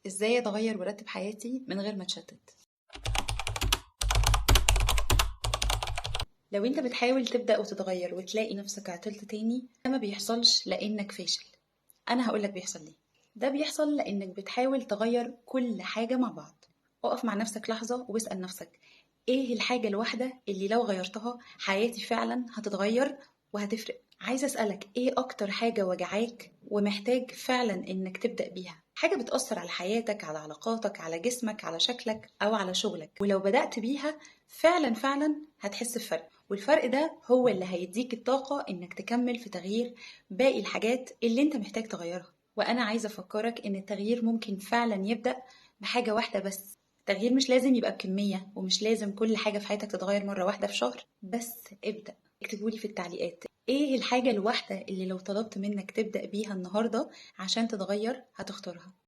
ازاي اتغير وارتب حياتي من غير ما اتشتت؟ لو انت بتحاول تبدأ وتتغير وتلاقي نفسك عطلت تاني، ده ما بيحصلش لانك فاشل. انا هقولك بيحصل ليه. ده بيحصل لانك بتحاول تغير كل حاجة مع بعض. اقف مع نفسك لحظة واسأل نفسك، ايه الحاجة الواحدة اللي لو غيرتها حياتي فعلا هتتغير وهتفرق؟ عايزة اسألك، ايه اكتر حاجة وجعاك ومحتاج فعلا انك تبدأ بيها؟ حاجة بتأثر على حياتك، على علاقاتك، على جسمك، على شكلك او على شغلك، ولو بدأت بيها فعلا هتحس بفرق، والفرق ده هو اللي هيديك الطاقة انك تكمل في تغيير باقي الحاجات اللي انت محتاج تغيرها. وانا عايزة افكرك ان التغيير ممكن فعلا يبدأ بحاجة واحدة بس. التغيير مش لازم يبقى بكمية، ومش لازم كل حاجة في حياتك تتغير مرة واحدة في شهر، بس ابدأ. اكتبولي في التعليقات ايه الحاجة الواحدة اللي لو طلبت منك تبدأ بيها النهاردة عشان تتغير هتختارها.